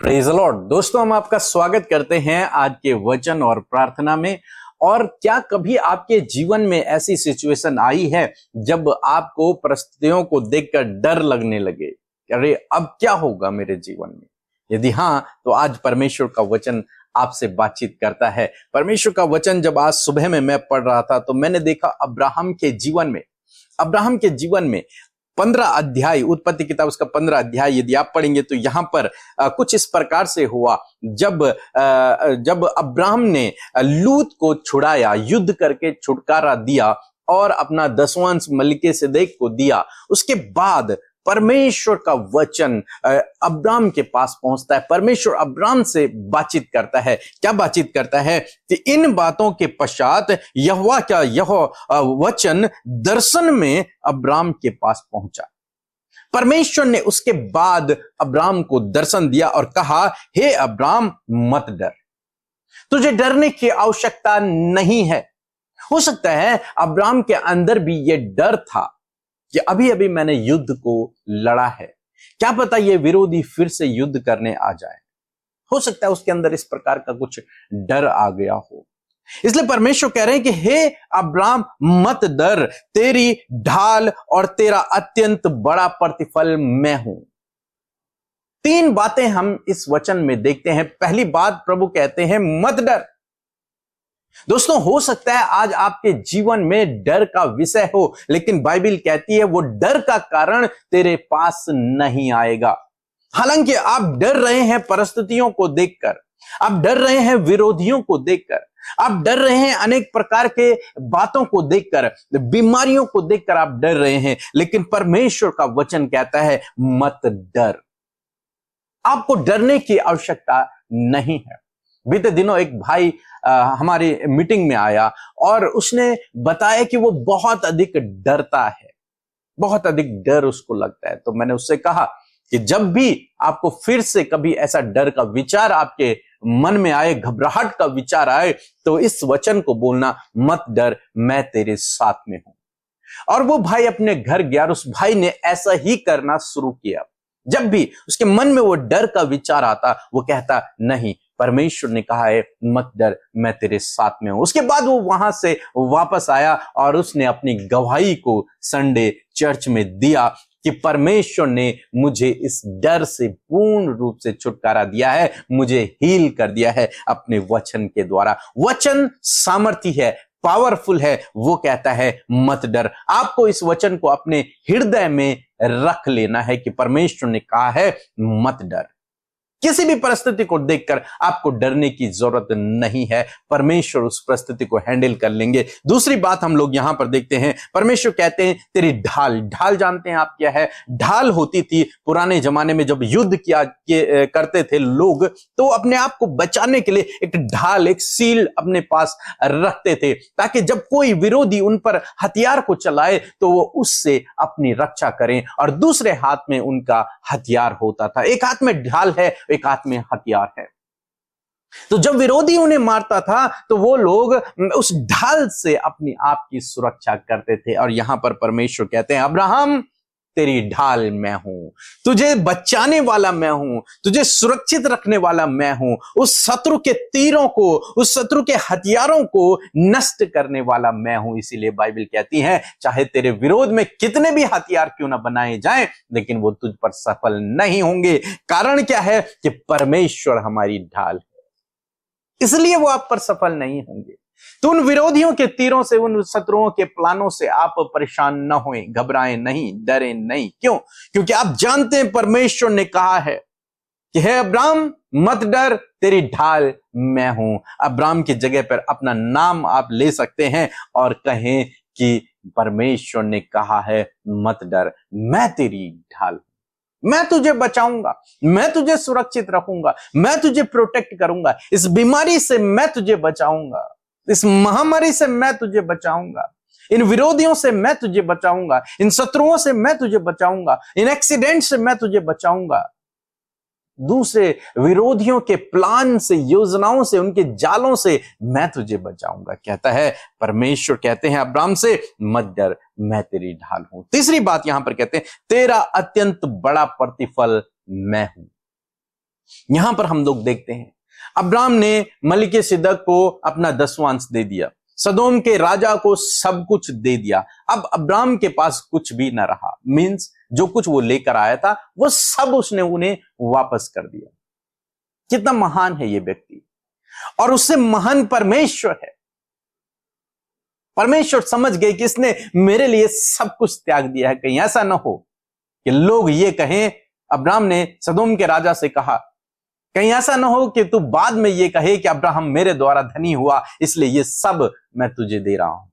Praise the Lord. दोस्तों, हम आपका स्वागत करते हैं आज के वचन और प्रार्थना में। और क्या कभी आपके जीवन में ऐसी सिचुएशन आई है जब आपको परिस्थितियों को देखकर डर लगने लगे, अरे अब क्या होगा मेरे जीवन में? यदि हाँ, तो आज परमेश्वर का वचन आपसे बातचीत करता है। परमेश्वर का वचन जब आज सुबह में मैं पढ़ रहा था तो मैंने देखा अब्राहम के जीवन में 15 अध्याय, उत्पत्ति किताब उसका 15 अध्याय यदि आप पढ़ेंगे तो यहां पर कुछ इस प्रकार से हुआ। जब अब्राहम ने लूत को छुड़ाया, युद्ध करके छुटकारा दिया और अपना दसवांश मलिकिसेदेक को दिया, उसके बाद परमेश्वर का वचन अब्राहम के पास पहुंचता है। परमेश्वर अब्राहम से बातचीत करता है। क्या बातचीत करता है कि इन बातों के पश्चात यहोवा का यह वचन दर्शन में अब्राहम के पास पहुंचा। परमेश्वर ने उसके बाद अब्राहम को दर्शन दिया और कहा, हे अब्राहम मत डर, तुझे डरने की आवश्यकता नहीं है। हो सकता है अब्राहम के अंदर भी यह डर था कि अभी अभी मैंने युद्ध को लड़ा है, क्या पता ये विरोधी फिर से युद्ध करने आ जाए। हो सकता है उसके अंदर इस प्रकार का कुछ डर आ गया हो। इसलिए परमेश्वर कह रहे हैं कि हे अब्राहम मत डर, तेरी ढाल और तेरा अत्यंत बड़ा प्रतिफल मैं हूं। 3 बातें हम इस वचन में देखते हैं। पहली बात, प्रभु कहते हैं मत डर। दोस्तों, हो सकता है आज आपके जीवन में डर का विषय हो, लेकिन बाइबल कहती है वो डर का कारण तेरे पास नहीं आएगा। हालांकि आप डर रहे हैं परिस्थितियों को देखकर, आप डर रहे हैं विरोधियों को देखकर, आप डर रहे हैं अनेक प्रकार के बातों को देखकर, बीमारियों को देखकर आप डर रहे हैं, लेकिन परमेश्वर का वचन कहता है मत डर। आपको डरने की आवश्यकता नहीं है। बीते दिनों एक भाई हमारी मीटिंग में आया और उसने बताया कि वो बहुत अधिक डरता है, बहुत अधिक डर उसको लगता है। तो मैंने उससे कहा कि जब भी आपको फिर से कभी ऐसा डर का विचार आपके मन में आए, घबराहट का विचार आए, तो इस वचन को बोलना, मत डर, मैं तेरे साथ में हूं। और वो भाई अपने घर गया और उस भाई ने ऐसा ही करना शुरू किया। जब भी उसके मन में वो डर का विचार आता, वो कहता, नहीं, परमेश्वर ने कहा है मत डर, मैं तेरे साथ में हूं। उसके बाद वो वहां से वापस आया और उसने अपनी गवाही को संडे चर्च में दिया कि परमेश्वर ने मुझे इस डर से पूर्ण रूप से छुटकारा दिया है, मुझे हील कर दिया है अपने वचन के द्वारा। वचन सामर्थी है, पावरफुल है। वो कहता है मत डर। आपको इस वचन को अपने हृदय में रख लेना है कि परमेश्वर ने कहा है मत डर। किसी भी परिस्थिति को देखकर आपको डरने की जरूरत नहीं है, परमेश्वर उस परिस्थिति को हैंडल कर लेंगे। दूसरी बात हम लोग यहां पर देखते हैं, परमेश्वर कहते हैं तेरी ढाल जानते हैं आप क्या है? ढाल होती थी पुराने जमाने में, जब युद्ध करते थे लोग, तो अपने आप को बचाने के लिए एक ढाल, एक शील्ड अपने पास रखते थे, ताकि जब कोई विरोधी उन पर हथियार को चलाए तो वो उससे अपनी रक्षा करें। और दूसरे हाथ में उनका हथियार होता था। एक हाथ में ढाल है, एक हाथ में हथियार है। तो जब विरोधी उन्हें मारता था तो वो लोग उस ढाल से अपनी आप की सुरक्षा करते थे। और यहां पर परमेश्वर कहते हैं, अब्राहम तेरी ढाल मैं हूं, तुझे बचाने वाला मैं हूं, तुझे सुरक्षित रखने वाला मैं हूं, उस शत्रु के तीरों को, उस शत्रु के हथियारों को नष्ट करने वाला मैं हूं। इसीलिए बाइबल कहती है, चाहे तेरे विरोध में कितने भी हथियार क्यों ना बनाए जाएं, लेकिन वो तुझ पर सफल नहीं होंगे। कारण क्या है? कि परमेश्वर हमारी ढाल है, इसलिए वो आप पर सफल नहीं होंगे। तो उन विरोधियों के तीरों से, उन शत्रुओं के प्लानों से आप परेशान न होएं, घबराएं नहीं, डरें नहीं। क्यों? क्योंकि आप जानते हैं परमेश्वर ने कहा है कि हे अब्राहम मत डर, तेरी ढाल मैं हूं। अब्राहम की जगह पर अपना नाम आप ले सकते हैं और कहें कि परमेश्वर ने कहा है मत डर, मैं तेरी ढाल, मैं तुझे बचाऊंगा, मैं तुझे सुरक्षित रखूंगा, मैं तुझे प्रोटेक्ट करूंगा, इस बीमारी से मैं तुझे बचाऊंगा, इस महामारी से मैं तुझे बचाऊंगा, इन विरोधियों से मैं तुझे बचाऊंगा, इन शत्रुओं से मैं तुझे बचाऊंगा, इन एक्सीडेंट से मैं तुझे बचाऊंगा, दूसरे विरोधियों के प्लान से, योजनाओं से, उनके जालों से मैं तुझे बचाऊंगा। कहता है परमेश्वर, कहते हैं अब्राहम से, मत डर, मैं तेरी ढाल हूं। तीसरी बात यहां पर कहते हैं, तेरा अत्यंत बड़ा प्रतिफल मैं हूं। यहां पर हम लोग देखते हैं अब्राम ने मलिकिसिदक को अपना 10वां अंश दे दिया, सदोम के राजा को सब कुछ दे दिया। अब अब्राम के पास कुछ भी ना रहा, मींस जो कुछ वो लेकर आया था वो सब उसने उन्हें वापस कर दिया। कितना महान है ये व्यक्ति, और उससे महान परमेश्वर है। परमेश्वर समझ गए कि इसने मेरे लिए सब कुछ त्याग दिया है। कहीं ऐसा ना हो कि लोग ये कहें, अब्राम ने सदोम के राजा से कहा, कहीं ऐसा ना हो कि तू बाद में ये कहे कि अब्राहम मेरे द्वारा धनी हुआ इसलिए ये सब मैं तुझे दे रहा हूं।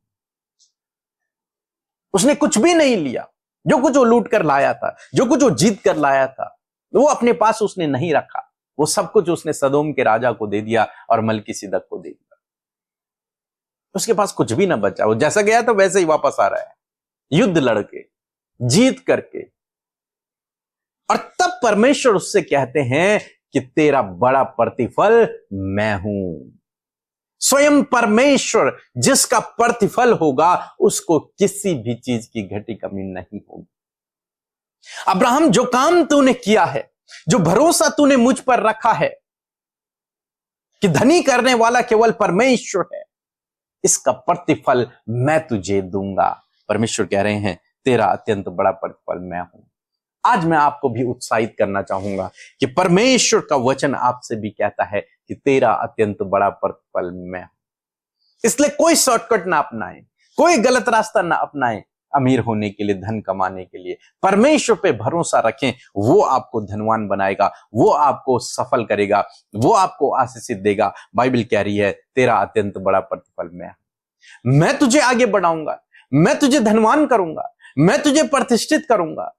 उसने कुछ भी नहीं लिया। जो कुछ वो लूट कर लाया था, जो कुछ वो जीत कर लाया था, वो अपने पास उसने नहीं रखा। वो सब कुछ उसने सदोम के राजा को दे दिया और मलिकिसिदक को दे दिया। उसके पास कुछ भी ना बचा। वो जैसा गया था वैसे ही वापस आ रहा है, युद्ध लड़के, जीत करके। और तब परमेश्वर उससे कहते हैं कि तेरा बड़ा प्रतिफल मैं हूं। स्वयं परमेश्वर जिसका प्रतिफल होगा उसको किसी भी चीज की घटी कमी नहीं होगी। अब्राहम, जो काम तूने किया है, जो भरोसा तूने मुझ पर रखा है कि धनी करने वाला केवल परमेश्वर है, इसका प्रतिफल मैं तुझे दूंगा। परमेश्वर कह रहे हैं तेरा अत्यंत बड़ा प्रतिफल मैं हूं। आज मैं आपको भी उत्साहित करना चाहूंगा कि परमेश्वर का वचन आपसे भी कहता है कि तेरा अत्यंत बड़ा प्रतिफल मैं हूं। इसलिए कोई शॉर्टकट ना अपनाएं, कोई गलत रास्ता ना अपनाएं अमीर होने के लिए, धन कमाने के लिए। परमेश्वर पे भरोसा रखें, वो आपको धनवान बनाएगा, वो आपको सफल करेगा, वो आपको आशीषित देगा। बाइबल कह रही है तेरा अत्यंत बड़ा प्रतिफल मैं तुझे आगे बढ़ाऊंगा, मैं तुझे धनवान करूंगा, मैं तुझे प्रतिष्ठित करूंगा,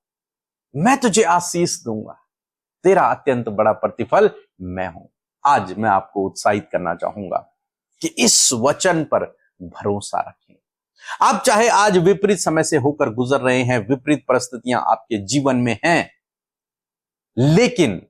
मैं तुझे आशीष दूंगा। तेरा अत्यंत बड़ा प्रतिफल मैं हूं। आज मैं आपको उत्साहित करना चाहूंगा कि इस वचन पर भरोसा रखें। आप चाहे आज विपरीत समय से होकर गुजर रहे हैं, विपरीत परिस्थितियां आपके जीवन में हैं, लेकिन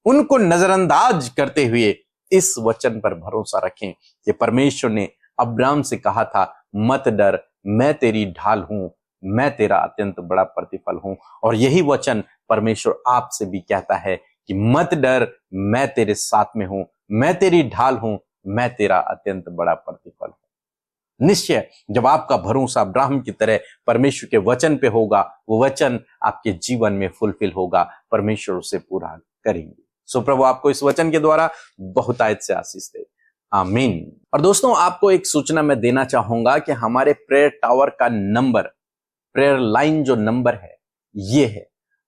उनको नजरअंदाज करते हुए इस वचन पर भरोसा रखें कि परमेश्वर ने अब्राम से कहा था, मत डर, मैं तेरी ढाल हूं, मैं तेरा अत्यंत बड़ा प्रतिफल हूं। और यही वचन परमेश्वर आपसे भी कहता है कि मत डर, मैं तेरे साथ में हूं, मैं तेरी ढाल हूं, मैं तेरा अत्यंत बड़ा प्रतिफल हूं। निश्चय जब आपका भरोसा अब्राहम की तरह परमेश्वर के वचन पे होगा, वो वचन आपके जीवन में फुलफिल होगा, परमेश्वर उसे पूरा करेंगे। सो प्रभु आपको इस वचन के द्वारा बहुतायत से आशीष दे, आमीन। और दोस्तों, आपको एक सूचना मैं देना चाहूंगा कि हमारे प्रेयर टावर का नंबर, प्रेयर लाइन जो नंबर है ये है।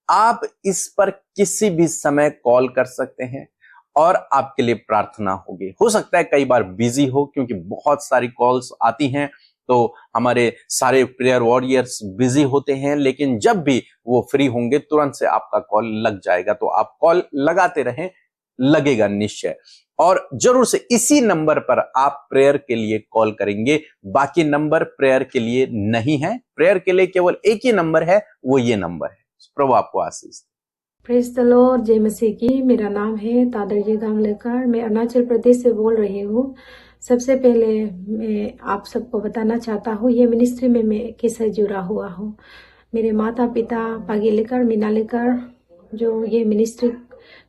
आप इस पर किसी भी समय कॉल कर सकते हैं और आपके लिए प्रार्थना होगी। हो सकता है कई बार बिजी हो क्योंकि बहुत सारी कॉल्स आती हैं, तो हमारे सारे प्रेयर वॉरियर्स बिजी होते हैं, लेकिन जब भी वो फ्री होंगे तुरंत से आपका कॉल लग जाएगा। तो आप कॉल लगाते रहें, लगेगा निश्चय। और जरूर से इसी नंबर पर आप प्रेयर के लिए कॉल करेंगे। बाकी नंबर प्रेयर के लिए नहीं है, प्रेयर के लिए केवल एक ही नंबर है, वो ये नंबर है। प्रभु आपको आशीष। प्रेज द लॉर्ड, जय मसीह की। मेरा नाम है तादरजी गांवलेकर, मैं अरुणाचल प्रदेश से बोल रही हूँ। सबसे पहले मैं आप सबको बताना चाहता हूँ ये मिनिस्ट्री में मैं किससे जुड़ा हुआ हूँ। मेरे माता पिता पागीलेकर, मीनालेकर, जो ये मिनिस्ट्री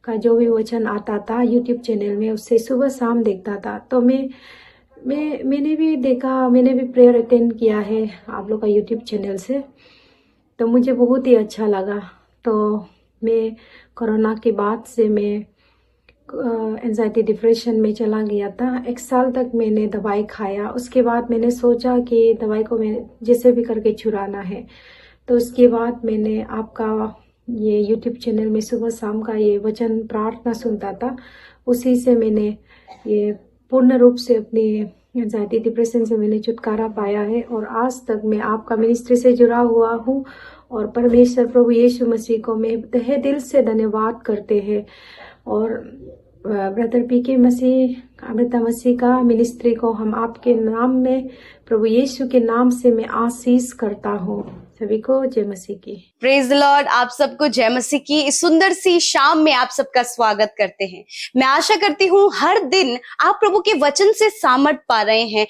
का जो भी वचन आता था यूट्यूब चैनल में, उससे सुबह शाम देखता था। तो मैंने भी देखा, मैंने भी प्रेयर अटेंड किया है आप लोग का यूट्यूब चैनल से, तो मुझे बहुत ही अच्छा लगा। तो मैं कोरोना के बाद से मैं एंजाइटी डिप्रेशन में चला गया था। 1 साल तक मैंने दवाई खाया। उसके बाद मैंने सोचा कि दवाई को मैं जैसे भी करके छुड़ाना है। तो उसके बाद मैंने आपका ये यूट्यूब चैनल में सुबह शाम का ये वचन प्रार्थना सुनता था। उसी से मैंने ये पूर्ण रूप से अपनी एंजाइटी डिप्रेशन से मैंने छुटकारा पाया है। और आज तक मैं आपका मिनिस्ट्री से जुड़ा हुआ हूँ और परमेश्वर प्रभु यीशु मसीह को मैं तहे दिल से धन्यवाद करते हैं। और ब्रदर पीके मसीह, अमृता मसीह का मिनिस्ट्री को हम आपके नाम में, प्रभु यीशु के नाम से मैं आशीष करता हूँ। सभी को जय मसीह की। Praise the Lord. आप सबको जय मसीह की। इस सुंदर सी शाम में आप सबका स्वागत करते हैं। मैं आशा करती हूँ हर दिन आप प्रभु के वचन से सामर्थ पा रहे हैं।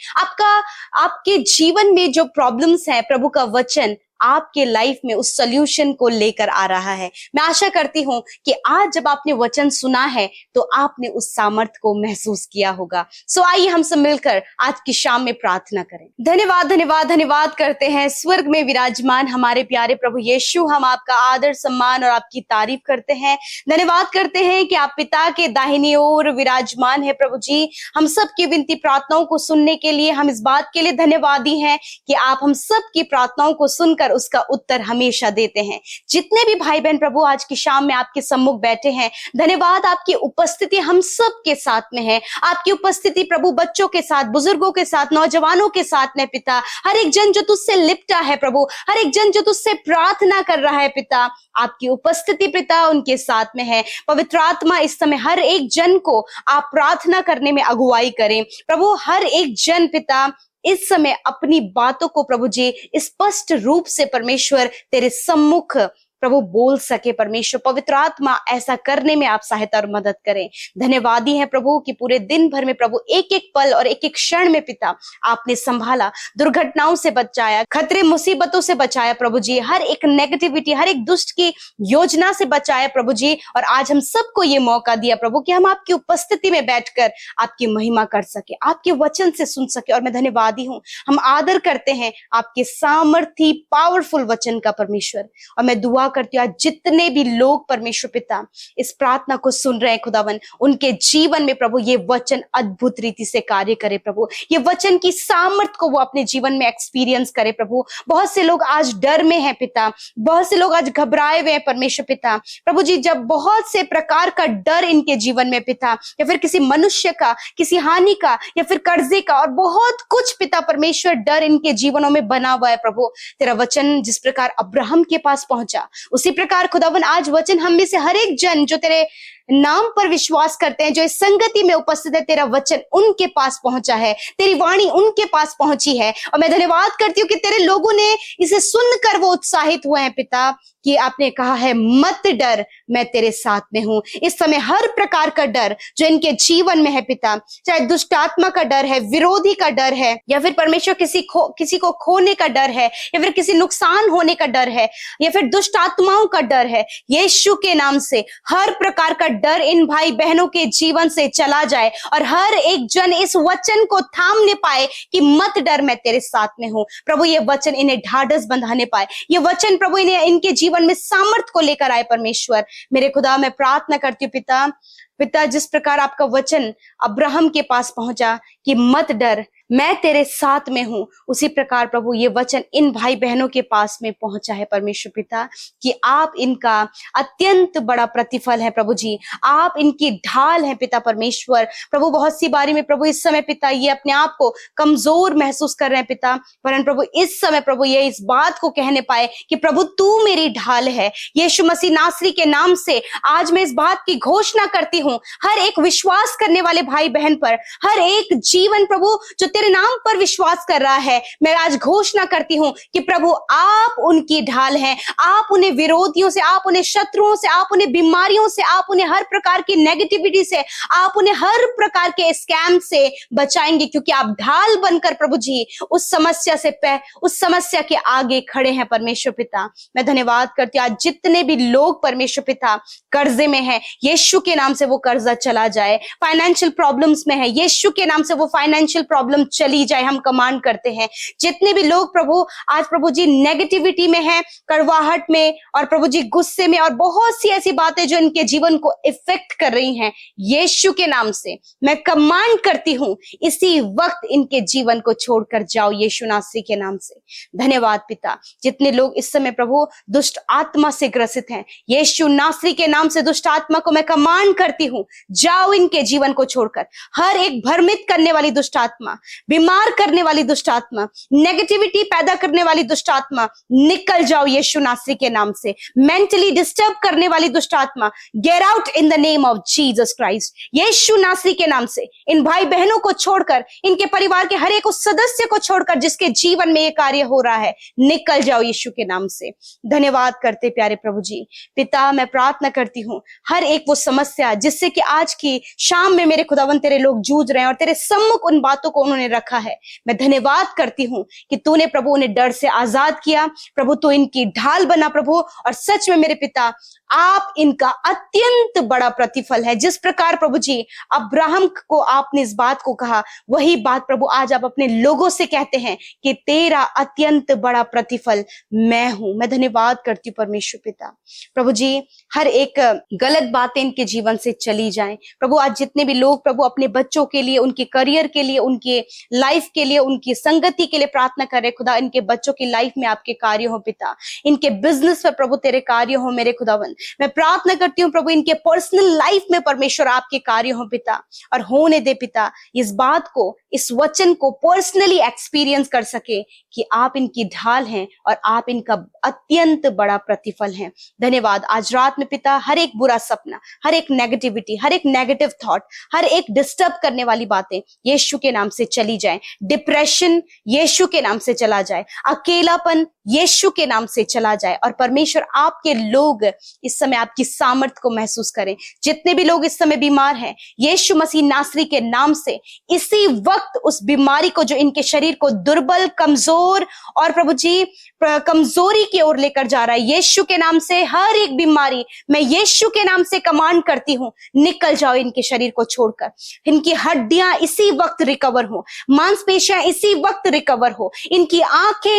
आपके जीवन में जो प्रॉब्लम्स हैं, प्रभु का वचन आपके लाइफ में उस सॉल्यूशन को लेकर आ रहा है। मैं आशा करती हूँ कि आज जब आपने वचन सुना है तो आपने उस सामर्थ को महसूस किया होगा। सो आइए हम सब मिलकर आज की शाम में प्रार्थना करें। धन्यवाद धन्यवाद धन्यवाद करते हैं स्वर्ग में विराजमान हमारे प्यारे प्रभु यीशु, हम आपका आदर सम्मान और आपकी तारीफ करते हैं। धन्यवाद करते हैं कि आप पिता के दाहिनी ओर विराजमान है प्रभु जी। हम सब की विनती प्रार्थनाओं को सुनने के लिए हम इस बात के लिए धन्यवादी हैं कि आप हम सब की प्रार्थनाओं को सुनकर उसका उत्तर हमेशा देते हैं। जितने भी भाई बहन प्रभु आज की शाम में आपके सम्मुख बैठे हैं, धन्यवाद, आपकी उपस्थिति हम सब के साथ में है। आपकी उपस्थिति प्रभु बच्चों के साथ, बुजुर्गों के साथ, नौजवानों के साथ में पिता, हर एक जन जो तुझसे लिपटा है प्रभु, हर एक जन जो तुझसे प्रार्थना कर रहा है पिता, आपकी उपस्थिति पिता उनके साथ में है। पवित्र आत्मा इस समय हर एक जन को आप प्रार्थना करने में अगुवाई करें प्रभु। हर एक जन पिता इस समय अपनी बातों को प्रभु जी स्पष्ट रूप से परमेश्वर तेरे सम्मुख प्रभु बोल सके। परमेश्वर पवित्र आत्मा ऐसा करने में आप सहायता और मदद करें। धन्यवादी है प्रभु कि पूरे दिन भर में प्रभु एक एक पल और एक एक क्षण में पिता आपने संभाला, दुर्घटनाओं से बचाया, खतरे मुसीबतों से बचाया प्रभु जी, हर एक नेगेटिविटी, हर एक दुष्ट की योजना से बचाया प्रभु जी। और आज हम सबको ये मौका दिया प्रभु कि हम आपकी उपस्थिति में बैठकर आपकी महिमा कर सके, आपके वचन से सुन सके। और मैं धन्यवादी हूँ, हम आदर करते हैं आपके सामर्थी पावरफुल वचन का परमेश्वर। और मैं दुआ करती हूँ आज जितने भी लोग परमेश्वर पिता इस प्रार्थना को सुन रहे हैं खुदावन, उनके जीवन में प्रभु ये वचन अद्भुत रीति से कार्य करे प्रभु। ये वचन की सामर्थ को वो अपने जीवन में एक्सपीरियंस करे प्रभु। बहुत से लोग आज डर में हैं पिता, बहुत से लोग आज घबराए हुए हैं परमेश्वर पिता। प्रभु जी जब बहुत से प्रकार का डर इनके जीवन में पिता, या फिर किसी मनुष्य का, किसी हानि का, या फिर कर्जे का, और बहुत कुछ पिता परमेश्वर डर इनके जीवनों में बना हुआ है प्रभु। तेरा वचन जिस प्रकार अब्राहम के पास पहुंचा, उसी प्रकार खुदावन आज वचन हम में से हर एक जन जो तेरे नाम पर विश्वास करते हैं, जो इस संगति में उपस्थित है, तेरा वचन उनके पास पहुंचा है, तेरी वाणी उनके पास पहुंची है। और मैं धन्यवाद करती हूँ कि तेरे लोगों ने इसे सुनकर वो उत्साहित हुए हैं पिता, कि आपने कहा है मत डर, मैं तेरे साथ में हूं। इस समय हर प्रकार का डर जो इनके जीवन में है पिता, चाहे दुष्ट आत्मा का डर है, विरोधी का डर है, या फिर परमेश्वर किसी को खोने का डर है, या फिर किसी नुकसान होने का डर है, या फिर दुष्ट आत्माओं का डर है, यीशु के नाम से हर प्रकार का डर इन भाई बहनों के जीवन से चला जाए। और हर एक जन इस वचन को थामने पाए कि मत डर, मैं तेरे साथ में हूं प्रभु। ये वचन इन्हें ढाढ़स बंधाने पाए, ये वचन प्रभु इन्हें इनके जीवन में सामर्थ को लेकर आए परमेश्वर। मेरे खुदा मैं प्रार्थना करती हूँ पिता जिस प्रकार आपका वचन अब्राहम के पास पहुंचा कि मत डर, मैं तेरे साथ में हूं, उसी प्रकार प्रभु ये वचन इन भाई बहनों के पास में पहुंचा है परमेश्वर पिता, कि आप इनका अत्यंत बड़ा प्रतिफल है प्रभु जी, आप इनकी ढाल है पिता परमेश्वर। प्रभु बहुत सी बारी में प्रभु इस समय पिता ये अपने आप को कमजोर महसूस कर रहे हैं पिता, परंतु प्रभु इस समय प्रभु ये इस बात को कहने पाए कि प्रभु तू मेरी ढाल है। यीशु मसीह नासरी के नाम से आज मैं इस बात की घोषणा करती हूँ, हर एक विश्वास करने वाले भाई बहन पर, हर एक जीवन प्रभु जो तेरे नाम पर विश्वास कर रहा है, मैं आज घोषणा करती हूं कि प्रभु आप उनकी ढाल हैं। आप उन्हें विरोधियों से, आप उन्हें शत्रुओं से, आप उन्हें बीमारियों से, आप उन्हें हर प्रकार की नेगेटिविटी से, आप उन्हें हर प्रकार के स्कैम से बचाएंगे, क्योंकि आप ढाल बनकर प्रभु जी उस समस्या के आगे खड़े हैं परमेश्वर पिता। मैं धन्यवाद करती हूँ आज जितने भी लोग परमेश्वर पिता कर्जे में हैं, यीशु के नाम से वो कर्जा चला जाए। फाइनेंशियल प्रॉब्लम्स में है, यीशु के नाम से वो फाइनेंशियल प्रॉब्लम चली जाए, हम कमांड करते हैं। जितने भी लोग प्रभु आज प्रभु जी नेगेटिविटी में हैं, कड़वाहट में, और प्रभु जी गुस्से में, और बहुत सी ऐसी बातें जो इनके जीवन को इफेक्ट कर रही हैं, यीशु के नाम से मैं कमांड करती हूं इसी वक्त इनके जीवन को छोड़कर जाओ यीशु नासरी के नाम से। धन्यवाद पिता। जितने लोग इस समय प्रभु दुष्ट आत्मा से ग्रसित हैं, यीशु नासरी के नाम से दुष्ट आत्मा को मैं कमांड करती हूं, जाओ इनके जीवन को छोड़कर। हर एक भ्रमित करने वाली दुष्ट आत्मा, बीमार करने वाली दुष्ट आत्मा, नेगेटिविटी पैदा करने वाली दुष्ट आत्मा, निकल जाओ यीशु नासरी के नाम से। मेंटली डिस्टर्ब करने वाली दुष्ट आत्मा, get out in the name of Jesus Christ. यीशु नासरी के नाम से इन भाई बहनों को छोड़कर, इनके परिवार के हर एक उस सदस्य को छोड़कर जिसके जीवन में ये कार्य हो रहा है, निकल जाओ यीशु के नाम से। धन्यवाद करते प्यारे प्रभु जी। पिता मैं प्रार्थना करती हूँ हर एक वो समस्या जिससे कि आज की शाम में मेरे खुदावन तेरे लोग जूझ रहे हैं, और तेरे सम्मुख उन बातों को उन्होंने ने रखा है, मैं धन्यवाद करती हूँ कि तूने प्रभु उन्हें डर से आजाद किया। प्रभु तू इनकी ढाल बना प्रभु, और सच में मेरे पिता आप इनका अत्यंत बड़ा प्रतिफल है। जिस प्रकार प्रभु जी अब्राहम को आपने इस बात को कहा, वही बात प्रभु आज आप अपने लोगों से कहते हैं कि तेरा अत्यंत बड़ा प्रतिफल मैं हूं। मैं धन्यवाद करती हूँ परमेश्वर पिता। प्रभु जी हर एक गलत बातें इनके जीवन से चली जाएं प्रभु। आज जितने भी लोग प्रभु अपने बच्चों के लिए, उनके करियर के लिए, उनके लाइफ के लिए, उनकी संगति के लिए प्रार्थना कर रहे खुदा, इनके बच्चों की लाइफ में आपके कार्य हो पिता, इनके बिजनेस पर प्रभु तेरे कार्य हो मेरे खुदावन। मैं प्रार्थना करती हूँ प्रभु इनके पर्सनल लाइफ में परमेश्वर आपके कार्य हो पिता, और होने दे पिता इस बात को, इस वचन को पर्सनली एक्सपीरियंस कर सके कि आप इनकी ढाल हैं और आप इनका अत्यंत बड़ा प्रतिफल हैं। धन्यवाद। आज रात में पिता हर एक बुरा सपना, हर एक नेगेटिविटी, हर एक नेगेटिव थॉट, हर एक डिस्टर्ब करने वाली बातें यीशु के नाम से चली जाए। डिप्रेशन यीशु के नाम से चला जाए, अकेलापन यीशु के नाम से चला जाए, और परमेश्वर आपके लोग इस समय आपकी सामर्थ को महसूस करें। जितने भी लोग इस समय बीमार हैं, यीशु मसीह नासरी के नाम से इसी वक्त उस बीमारी को जो इनके शरीर को दुर्बल, कमजोर और प्रभु जी कमजोरी की ओर लेकर जा रहा है, यीशु के नाम से हर एक बीमारी मैं यीशु के नाम से कमांड करती हूं, निकल जाओ इनके शरीर को छोड़कर। इनकी हड्डियां इसी वक्त रिकवर हो, मांसपेशियां इसी वक्त रिकवर हो, इनकी आंखें,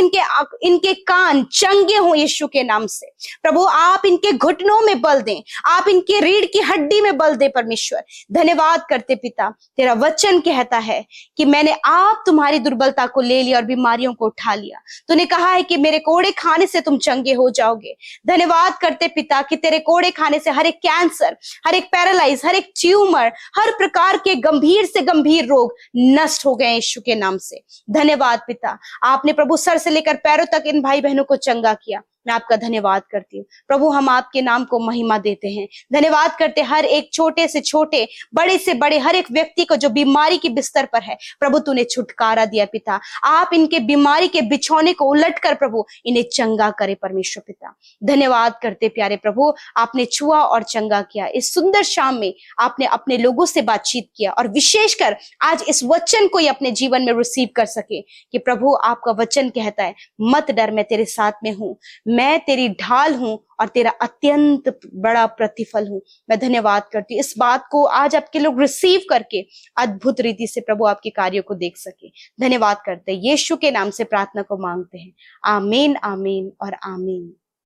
इनके कान चंगे हो यीशु के नाम से। प्रभु आप इनके घुटनों में बल दें, आप इनके रीढ़ की हड्डी में बल दें परमेश्वर। धन्यवाद करते पिता, तेरा वचन कहता है कि मैंने आप तुम्हारी दुर्बलता को ले लिया और बीमारियों को उठा लिया। तूने कहा है कि मेरे कोड़े खाने से तुम चंगे हो जाओगे। धन्यवाद करते पिता कि तेरे कोड़े खाने से हर एक कैंसर, हर एक पैरालाइज, हर एक ट्यूमर, हर प्रकार के गंभीर से गंभीर रोग नष्ट हो गए यीशु के नाम से। धन्यवाद पिता, आपने प्रभु सर से लेकर पैरों तक इन भाई बहनों को चंगा किया। मैं आपका धन्यवाद करती हूँ प्रभु, हम आपके नाम को महिमा देते हैं। धन्यवाद करते हर एक छोटे से छोटे, बड़े से बड़े हर एक व्यक्ति को जो बीमारी की बिस्तर पर है, प्रभु तूने छुटकारा दिया पिता। आप इनके बीमारी के बिछौने को उलट कर प्रभु इन्हें चंगा करे परमेश्वर पिता। धन्यवाद करते प्यारे प्रभु, आपने छुआ और चंगा किया। इस सुंदर शाम में आपने अपने लोगों से बातचीत किया, और विशेषकर आज इस वचन को ही अपने जीवन में रिसीव कर सके कि प्रभु आपका वचन कहता है, मत डर, मैं तेरे साथ में हूं, मैं तेरी ढाल हूं और तेरा अत्यंत बड़ा प्रतिफल हूं। मैं धन्यवाद करती हूँ इस बात को आज आपके लोग रिसीव करके अद्भुत रीति से प्रभु आपके कार्यों को देख सके। धन्यवाद करते यीशु के नाम से प्रार्थना को मांगते हैं। आमीन, आमीन और आमीन।